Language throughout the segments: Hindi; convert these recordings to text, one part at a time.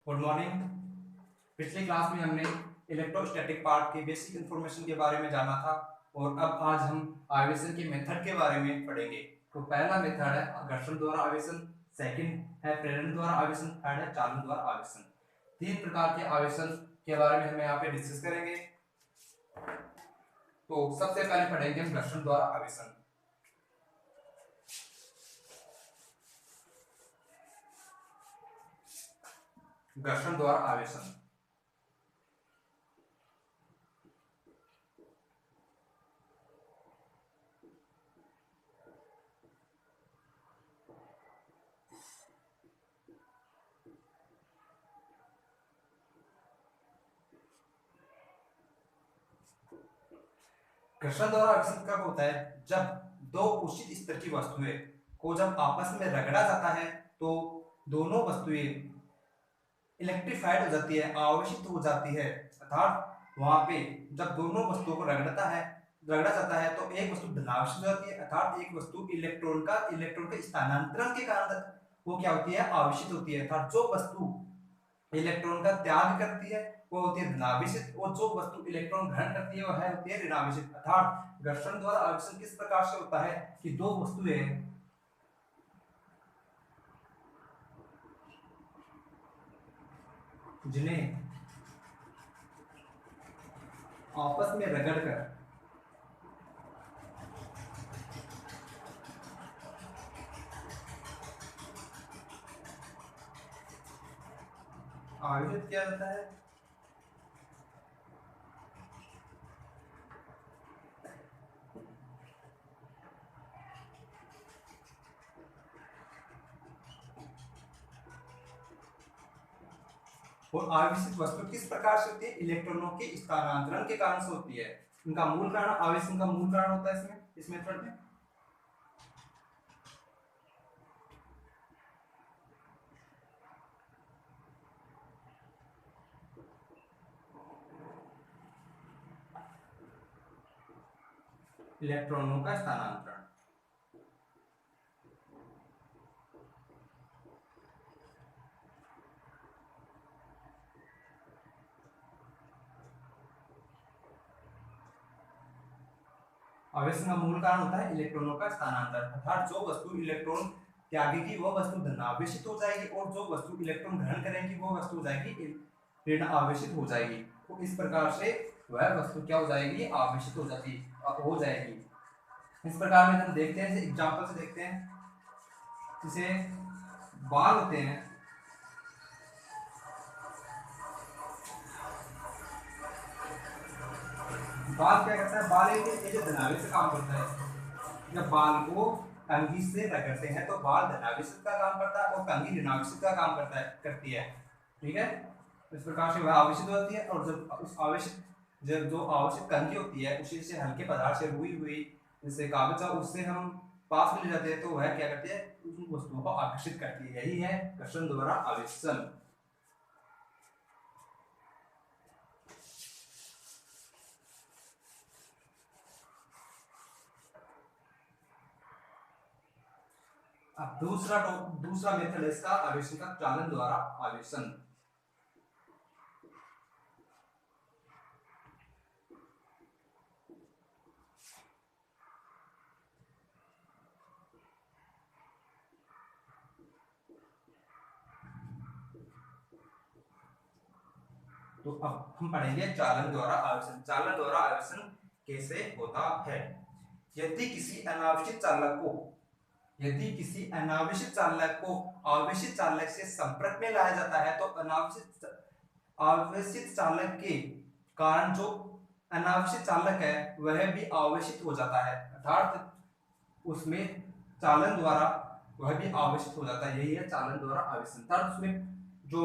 Good morning. पिछली क्लास में हमने इलेक्ट्रोस्टैटिक पार्ट के बेसिक इंफॉर्मेशन के बारे में जाना था और अब आज हम आवेशन के मेथड के बारे में पढ़ेंगे। तो पहला मेथड है घर्षण द्वारा आवेशन, सेकंड है प्रेरण द्वारा आवेशन, थर्ड है चालन द्वारा आवेशन। तीन प्रकार के आवेशन के बारे में हम यहाँ पे डिस्कस करेंगे। तो सबसे पहले पढ़ेंगे हम घर्षण द्वारा आवेशन। घर्षण द्वारा आवेशन घर्षण द्वारा आवेशन कब होता है? जब दो उचित स्तर की वस्तुएं को जब आपस में रगड़ा जाता है तो दोनों वस्तुएं इलेक्ट्रीफाइड हो जाती है, आवेशित हो जाती है। अर्थात वहां पे जब दोनों वस्तुओं को रगड़ा जाता है तो एक वस्तु धनावेशित हो जाती है, अर्थात एक वस्तु इलेक्ट्रॉन के स्थानांतरण के कारण वो क्या होती है? आवेशित होती है। अर्थात जो वस्तु इलेक्ट्रॉन का त्याग करती है वो होती है धनावेशित और जो वस्तु इलेक्ट्रॉन ग्रहण करती है वह होती है ऋणावेशित। अर्थात घर्षण द्वारा आवेशन किस प्रकार से होता है कि दो वस्तुएं जिन्हें आपस में रगड़कर आयोजित किया जाता है और आवेशित वस्तु किस प्रकार से होती है? इलेक्ट्रॉनों के स्थानांतरण के कारण से होती है। इनका मूल कारण आवेशन का मूल कारण होता है इसमें इस मेथड में इलेक्ट्रॉनों का स्थानांतरण। आवेशन का मूल कारण होता है इलेक्ट्रॉनों का स्थानांतरण, अर्थात जो वस्तु इलेक्ट्रॉन त्यागेगी वह वस्तु धनावेशित हो जाएगी और जो वस्तु इलेक्ट्रॉन ग्रहण करेगी वह वस्तु हो जाएगी ऋण आवेशित हो जाएगी। तो इस प्रकार से वह वस्तु क्या हो जाएगी? आवेशित हो जाएगी। इस प्रकार में हम देखते हैं, एग्जांपल से देखते हैं। जैसे बाल होते हैं, बाल क्या करता है? बाल एक धनावेश काम करता है। जब बाल को कंघी से रगड़ते हैं तो बाल धनावेशित का काम करता है और कंघी ऋणावेशित का काम करती है। ठीक है, इस प्रकार से वह आवेशित होती है और जब जो आवेशित कंघी होती है उसी से हल्के पदार्थ से रुई हुई जैसे कागज उससे हम पास में ले जाते हैं तो वह क्या करती है? उन वस्तुओं को आकर्षित करती है। यही है घर्षण द्वारा आवेशन। अब दूसरा मेथड है इसका आवेशन का, चालन द्वारा आवेशन। तो अब हम पढ़ेंगे चालन द्वारा आवेशन। चालन द्वारा आवेशन कैसे होता है? यदि किसी अनावेशित चालक को आवेशित चालक से संपर्क में लाया जाता है तो आवेशित चालक के कारण जो अनावेशित चालक है वह भी आवेशित हो जाता है, अर्थात उसमें चालन द्वारा वह भी आवेशित हो जाता है। यही है चालन द्वारा आवेशन। अर्थात उसमें जो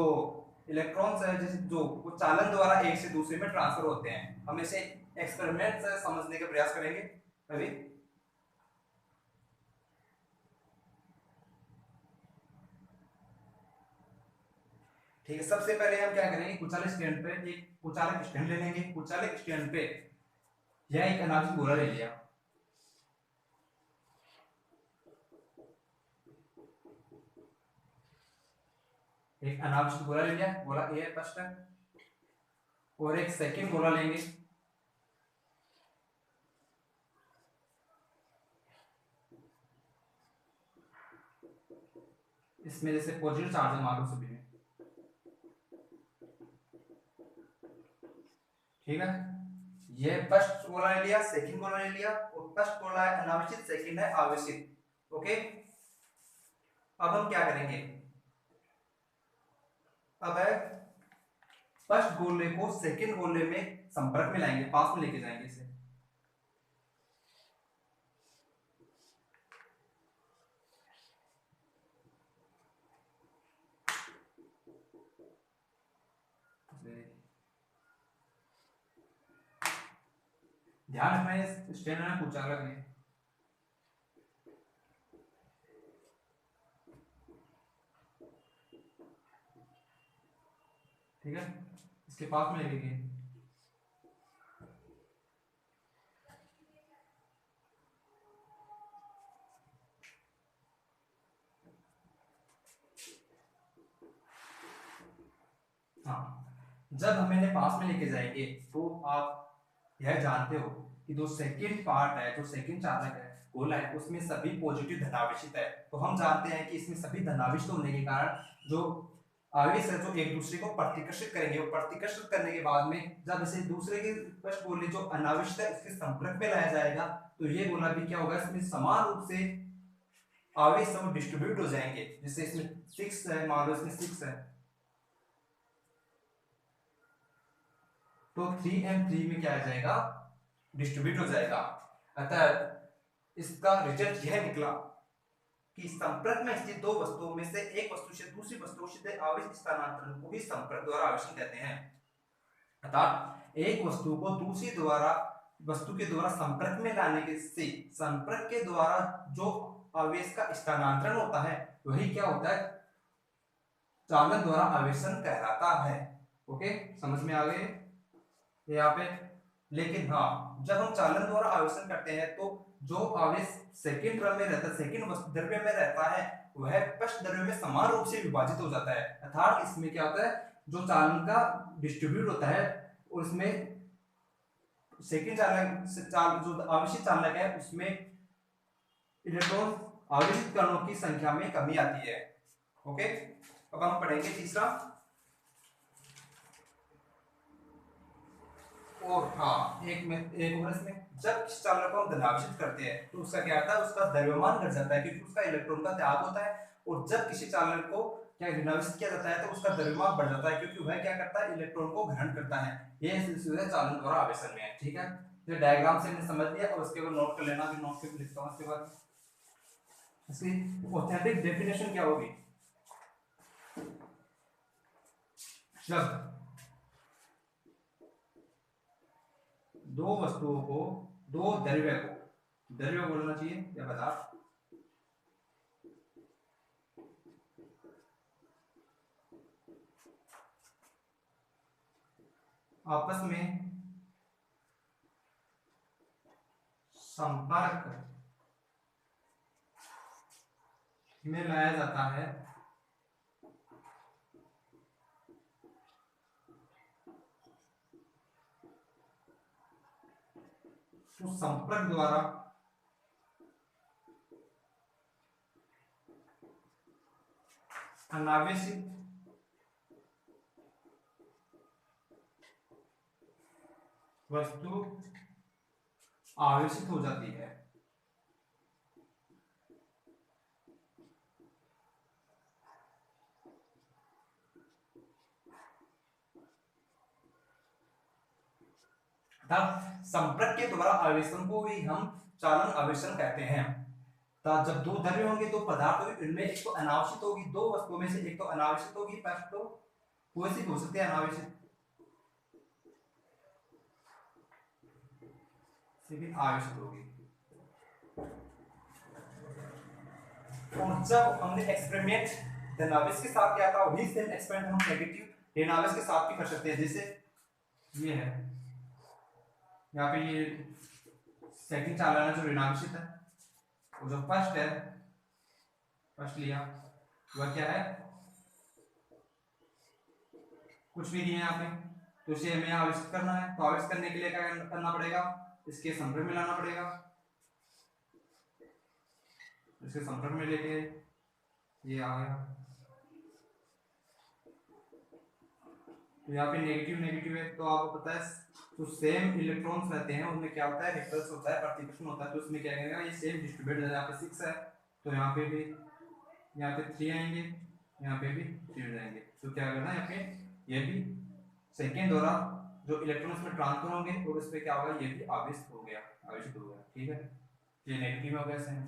इलेक्ट्रॉन्स है जैसे जो वो चालन द्वारा एक से दूसरे में ट्रांसफर होते हैं। हम इसे एक्सपेरिमेंट से समझने का प्रयास करेंगे अभी। ठीक है, सबसे पहले हम क्या करेंगे? कुचालक स्टैंड पे एक कुचालक स्टैंड ले लेंगे। कुचालक स्टैंड पे यह एक अनावश्यक गोला ले लिया। एक अनावश्यक गोला ले लिया, गोला ए है फर्स्ट है, और एक सेकंड गोला लेंगे, इसमें जैसे पॉजिटिव चार्ज है मान लो सभी में, ठीक है। ये फर्स्ट गोला ले लिया, सेकंड गोला ले लिया, और फर्स्ट गोला है अनावश्यक, सेकंड है आवश्यक। ओके, अब हम क्या करेंगे, अब है फर्स्ट गोले को सेकंड गोले में संपर्क में लाएंगे, पास में लेके जाएंगे इसे, ध्यान रखना है स्टैंड में पूछा अलग नहीं, ठीक है। इसके पास में लेके गए, हाँ, जब हम इन्हें पास में लेके जाएंगे तो आप यह जानते हो कि जो सेकंड पार्ट है, जो सेकंड चालक है गोला है, उसमें सभी पॉजिटिव धनावेशित है। तो हम जानते हैं कि इसमें सभी धनावेशित होने के कारण जो आवेश है जो एक दूसरे को प्रतिकर्षित करेंगे, और प्रतिकर्षित करने के बाद में जब इसे दूसरे के फर्स्ट गोले जो अनावेशित है उसके संपर्क में लाया जाएगा, तो ये गोला भी क्या होगा, इसमें समान रूप से आवेश सब डिस्ट्रीब्यूट हो जाएंगे। जैसे इसमें 6 है, मान लो इसमें 6 है, तो 3m3 में क्या आ जाएगा, डिस्ट्रीब्यूट हो जाएगा। अतः इसका रिजल्ट यह निकला कि संपर्क में स्थित दो वस्तुओं में से एक वस्तु से दूसरी वस्तु के आवेश स्थानांतरण को ही संपर्क द्वारा आवेशन कहते हैं। अर्थात एक वस्तु को दूसरी द्वारा वस्तु के द्वारा संपर्क में लाने के से संपर्क के द्वारा जो आवेश का स्थानांतरण होता है वही क्या होता है, चालन द्वारा आवेशन कहलाता है। ओके, समझ में आ गए यहाँ पे। लेकिन हाँ, जब हम चालन द्वारा आवेशन करते हैं तो जो आवेश सेकंड क्रम में रहता है, सेकंड द्रव्य में रहता है, वह फर्स्ट द्रव्य में समान रूप से विभाजित हो जाता है। अर्थात इसमें क्या होता है, जो चालन का डिस्ट्रीब्यूट होता है उसमें सेकंड चालक जो आवेशित चालक है उसमें इलेक्ट्रॉन आवेशित कणों की संख्या में कमी आती है। ओके, अब हम पढ़ेंगे तीसरा। और हाँ, एक और इसमें जब इस चालक को हम धनावेशित करते हैं तो उसका क्या होता है, उसका द्रव्यमान घट जाता है क्योंकि उसका इलेक्ट्रॉन का त्याग होता है। और जब किसी चालक को क्या ऋणावेशित किया जाता है तो उसका द्रव्यमान बढ़ जाता है क्योंकि वह क्या करता है, इलेक्ट्रॉन को ग्रहण करता है। ये सिलसिला चालन द्वारा आवेशन में है। ठीक है, तो डायग्राम से हमने समझ लिया और उसके बाद नोट कर लेना, भी नोट पे लिखता हूं। उसके बाद इसकी ऑथेंटिक डेफिनेशन क्या होगी, जब दो वस्तुओं को, दो द्रव्य को, द्रव्य बोलना चाहिए या पदार्थ, आपस में संपर्क में लाया जाता है तो संपर्क द्वारा अनावेशित वस्तु आवेशित हो जाती है। संपर्क के द्वारा आवेशन को ही हम चालन आवेशन कहते हैं। जब दो द्रव्य होंगे, दो पदार्थ होंगे, इनमें एक तो अनावश्यक होगी, दो वस्तुओं में से एक तो अनावश्यक होगी, फर्स्ट तो कोई सी हो सकती है अनावश्यक, सेकंड आवश्यक होगी। और जब हमने एक्सपेरिमेंट धनावेश के साथ किया था वही सेम एक्सपेरिमेंट हम नेगेटिव ऋणावेश के साथ भी कर सकते हैं। जैसे ये है, यहाँ पे ये सेकंड चालन है जो ऋणावेशित है, और जो फर्स्ट है, फर्स्ट लिया वह क्या है, कुछ भी दिए हैं यहाँ पे, तो इसे हमें आविष्ट करना है। तो आविष्ट करने के लिए क्या करना पड़ेगा, इसके संपर्क में लाना पड़ेगा। इसके संपर्क में लेके ये आ गया, तो यहाँ पे नेगेटिव नेगेटिव है, तो आपको पता है तो सेम इलेक्ट्रॉन्स रहते हैं उनमें क्या होता है, रिपल्स होता है, प्रतिकर्षण होता है, तो उसमें क्या करेगा, ये सेम डिस्ट्रीब्यूट है। यहाँ पे 6 है तो यहाँ पे भी, यहाँ पे 3 आएंगे, यहाँ पे भी 3 जाएंगे, तो क्या करना है यहाँ पे ये भी सेकेंड द्वारा जो इलेक्ट्रॉन्स में ट्रांसफर होंगे और उस पर क्या होगा, ये भी आवेशित हो गया, आवेशित हो गया। ठीक है, ये नेगेटिव हो गया सेम।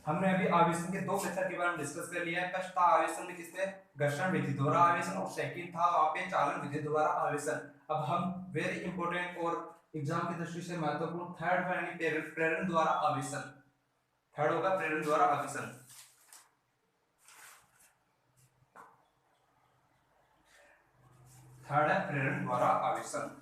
हमने अभी आवेशन के दो मेथड के बारे में डिस्कस कर लिया है। फर्स्ट था आवेशन में किससे, घर्षण विधि द्वारा आवेशन, और सेकंड था वहां पे चालन विधि द्वारा आवेशन। अब हम वेरी इंपॉर्टेंट और एग्जाम की दृष्टि से महत्वपूर्ण थर्ड यानी प्रेरण द्वारा आवेशन, थर्ड होगा प्रेरण द्वारा आवेशन। थर्ड है प्रेरण द्वारा आवेशन।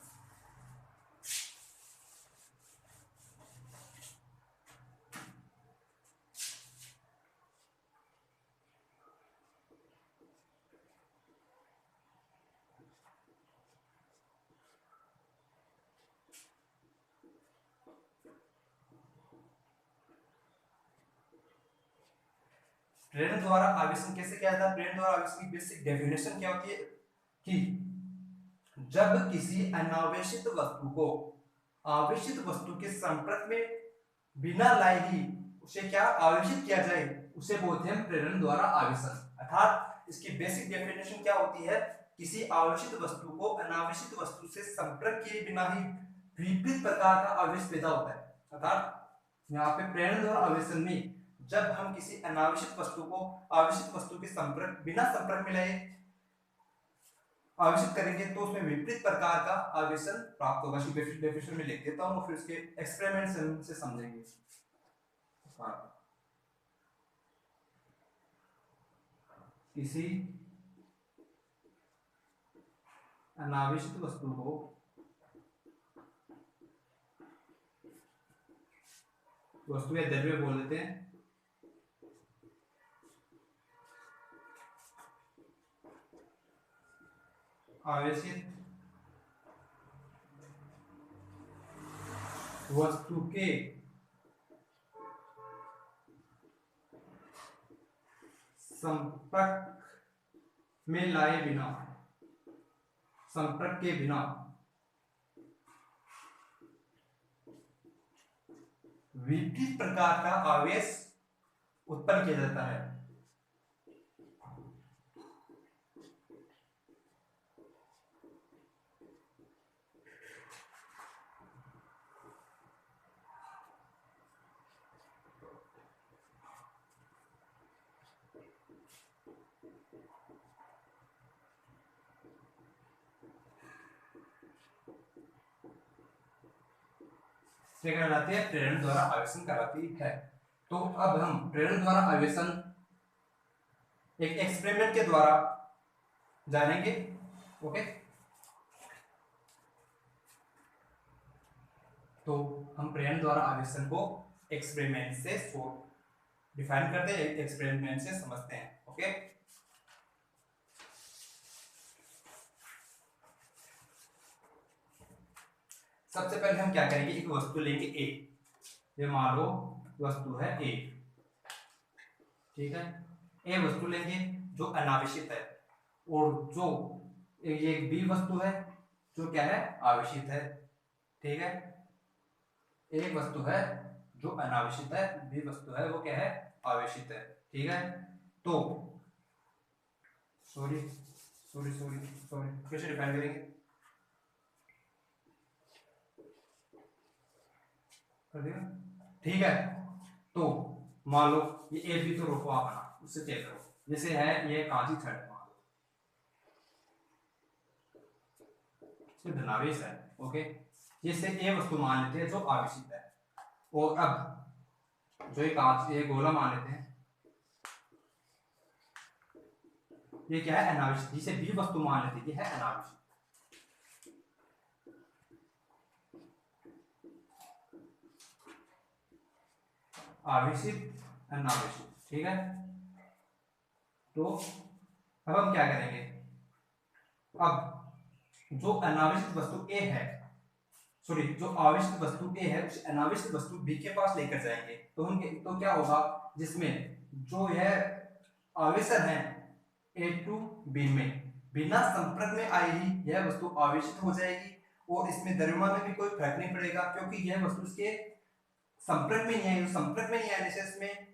प्रेरण द्वारा आवेशन कैसे किया जाता है, प्रेरण द्वारा आवेशन की बेसिक डेफिनेशन क्या होती है कि जब किसी अनावेशित वस्तु को आवेशित वस्तु के संपर्क में बिना लाए ही उसे क्या आवेशित किया जाए, उसे बोलते हैं प्रेरण द्वारा आवेशन। अर्थात इसकी बेसिक डेफिनेशन क्या होती है, किसी आवेशित वस्तु को अनावेशित वस्तु से संपर्क किए बिना ही विपरीत प्रकार का आवेश पैदा होता है। अर्थात यहाँ पे प्रेरण द्वारा आवेशन में जब हम किसी अनावेशित वस्तु को आवेशित वस्तु के संपर्क बिना संपर्क में लाए आवेशित करेंगे तो उसमें विपरीत प्रकार का आवेशन प्राप्त होगा। डेफिनेशन में लिख देता हूं, फिर उसके एक्सपेरिमेंट से समझेंगे। किसी अनावेशित वस्तु को वस्तु या द्रव्य बोल देते हैं, आवेशित वस्तु के संपर्क में लाए बिना, संपर्क के बिना विपरीत प्रकार का आवेश उत्पन्न किया जाता है। कहलाती है प्रेरण द्वारा आवेशन कराती है। तो अब हम प्रेरण द्वारा आवेशन एक एक्सपेरिमेंट के द्वारा जानेंगे। ओके, तो हम प्रेरण द्वारा आवेशन को एक्सपेरिमेंट से डिफाइन करते हैं, एक्सपेरिमेंट से समझते हैं। ओके, सबसे पहले हम क्या करेंगे, एक वस्तु लेंगे ए, ये मान लो वस्तु है ए, ठीक है, ए वस्तु लेंगे जो अनावेशित है, और जो ये बी वस्तु है जो क्या है, आवेशित है। ठीक है, एक वस्तु है जो अनावेशित है, बी वस्तु है वो क्या है, आवेशित है। ठीक है, तो सॉरी सॉरी सॉरी सॉरी कैसे डिफाइन करेंगे, कर दिया। ठीक है, तो मान लो ये ए बी तो रोको आप ना, उससे चेक करो, जैसे है ये कांची थर्ड मान लो, इसमें धनावेश है। ओके, जैसे ए वस्तु मान लेते हैं जो आवेशित है, और अब जो ये कांच ये गोला मान लेते हैं, ये क्या है, अनावेशित। जिसे बी वस्तु मान लेते हैं ये है अनावेशित। आवेशित अनावेशित, ठीक है। तो अब हम क्या करेंगे, अब जो अनावेशित वस्तु ए है, सॉरी जो आवेशित वस्तु ए है उस अनावेशित वस्तु बी के पास लेकर जाएंगे, तो हम तो क्या होगा, जिसमें जो यह आवेशन है ए टू बी में बिना संपर्क में आई ही यह वस्तु आवेशित हो जाएगी, और इसमें द्रव्यमान में भी कोई फर्क नहीं पड़ेगा, क्योंकि यह वस्तु इसके संपर्क में नहीं आई, संपर्क में नहीं आने से इसमें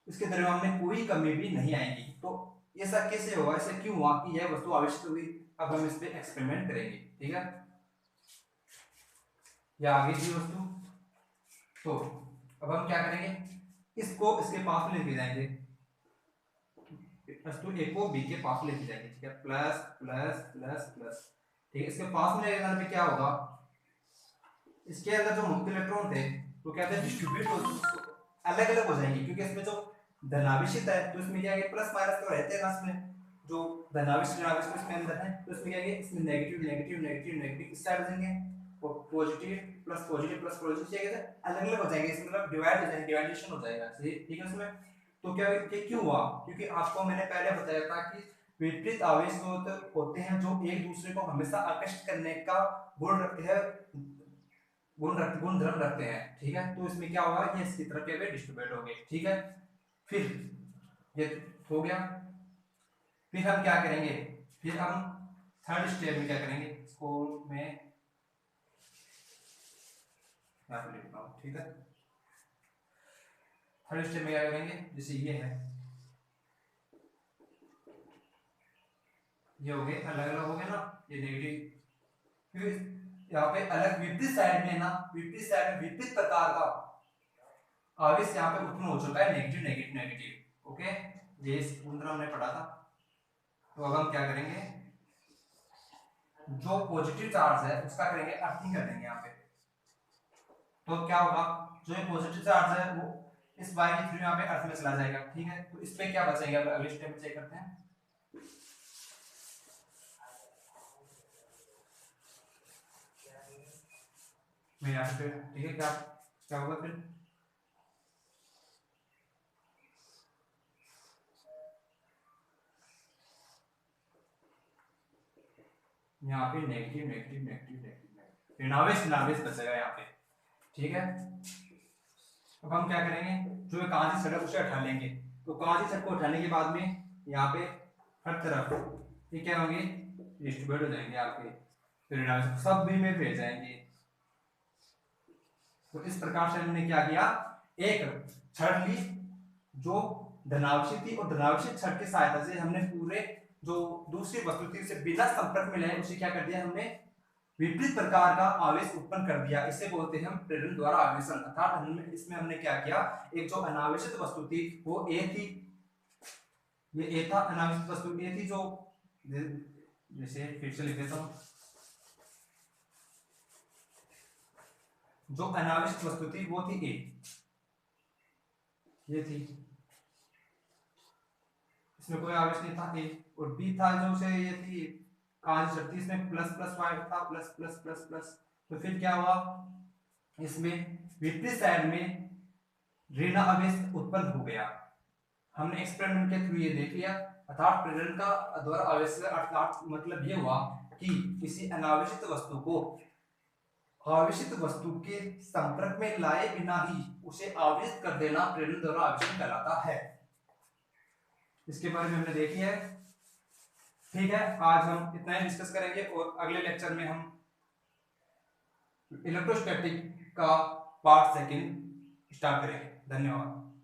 इसके द्रव्यमान में कोई कमी भी नहीं आएगी। तो ऐसा कैसे होगा, ऐसे क्यों हुआ कि यह वस्तु आवेशित हुई। अब हम इस पे एक्सपेरिमेंट करेंगे, ठीक है। यह आगे थी वस्तु, तो अब हम क्या करेंगे, इसको इसके पास में लेके जाएंगे, वस्तु ए को बी के पास लेके जाएंगे, ठीक है। प्लस प्लस प्लस प्लस, ठीक है। इसके पास में लेके जाने पे क्या होगा, इसके अंदर जो मुक्त इलेक्ट्रॉन थे वो क्या थे, डिस्ट्रीब्यूट अलग अलग हो जाएंगे, क्योंकि इसमें जो धनावेशित है तो इसमें क्या है, प्लस माइनस तो रहते हैं ना, इसमें जो धनावेशित ऋणावेशित इसमें अंदर है, तो इसमें क्या है, इसमें नेगेटिव नेगेटिव नेगेटिव नेगेटिव इस साइड हो जाएंगे, और पॉजिटिव प्लस पॉजिटिव क्या कहते हैं, अलग अलग हो जाएंगे, इसमें मतलब डिवाइड हो जाएंगे, डिवाइडेशन हो जाएगा, ठीक है। उसमें तो क्या क्यों हुआ, क्योंकि आपको मैंने पहले बताया था कि विपरीत आवेश होते हैं जो एक दूसरे को हमेशा आकर्षित करने का गुण रखते हैं, गुण धर्म रखते हैं, ठीक है। तो इसमें क्या होगा, ये इसकी तरफ क्या डिस्ट्रीब्यूट हो गए, ठीक है। फिर ये हो गया, फिर हम क्या करेंगे, फिर हम थर्ड स्टेप में क्या करेंगे, इसको मैं यहाँ पे लिखता हूँ, ठीक है। थर्ड स्टेप में क्या करेंगे, जैसे ये है, ये हो गए अलग अलग हो गए ना, ये नेगेटिव, फिर यहाँ पे अलग विपरीत साइड में ना, विपरीत साइड में विपरीत प्रकार का आवेश यहाँ पे उत्पन्न हो चुका है, नेगेटिव नेगेटिव नेगेटिव, ओके। ये हमने पढ़ा था। तो अब हम क्या करेंगे, जो पॉजिटिव चार्ज है उसका करेंगे अर्थिंग कर देंगे यहाँ पे, तो क्या होगा, जो ये पॉजिटिव चार्ज है वो इस वाई के थ्रू यहाँ पे अर्थ में चला जाएगा, ठीक है। तो इस पे क्या बचेगा, अगले स्टेप में चेक करते हैं। मैं यहाँ पे, ठीक है, क्या क्या होगा फिर, यहाँ पे नेगेटिव नेगेटिव नेगेटिव नेगेटिव ऋणावेश ऋणावेश बचेगा यहाँ पे, ठीक है। अब हम क्या करेंगे, जो कांची छड़ उसे हटा लेंगे, तो कांची छड़ को हटाने के बाद में यहाँ पे हर तरफ ये क्या होंगे, डिस्ट्रीब्यूट हो जाएंगे आपके, तो ऋणावेश सब भी में भेज जाएंगे। तो इस प्रकार से हमने क्या किया, एक छड़ ली जो धनावेशित थी, और धनावेशित छड़ की सहायता से हमने पूरे जो दूसरी वस्तु थी उसे बिना संपर्क में लाए उसे क्या कर दिया, हमने विपरीत प्रकार का आवेश उत्पन्न कर दिया। इसे बोलते हैं हम प्रेरण द्वारा आवेशन, अर्थात इसमें हमने क्या किया, एक जो अनावेशित वस्तु थी वो ए थी, ये ए था, अनावेशित वस्तु ए थी, जो जैसे फिर से लिख देता हूं, जो अनावेशित वस्तु थी वो थी ए, ये थी, इसमें कोई आवेश नहीं था ए, और बी था जो से ये थी कांच छड़, इसमें प्लस प्लस पॉइंट था, प्लस प्लस प्लस प्लस। तो फिर क्या हुआ, इसमें विपरीत साइड में ऋण आवेश उत्पन्न हो गया। हमने एक्सपेरिमेंट के थ्रू ये देख लिया, अर्थात प्रेरण का द्वारा आवेश, अर्थात मतलब ये हुआ कि किसी अनावेशित वस्तु को आवेशित वस्तु के संपर्क में लाए बिना ही उसे आवेशित कर देना प्रेरण द्वारा आवेशन कहलाता है। इसके बारे में हमने देख लिया है, ठीक है। आज हम इतना ही डिस्कस करेंगे, और अगले लेक्चर में हम इलेक्ट्रोस्टैटिक का पार्ट सेकंड स्टार्ट करेंगे। धन्यवाद।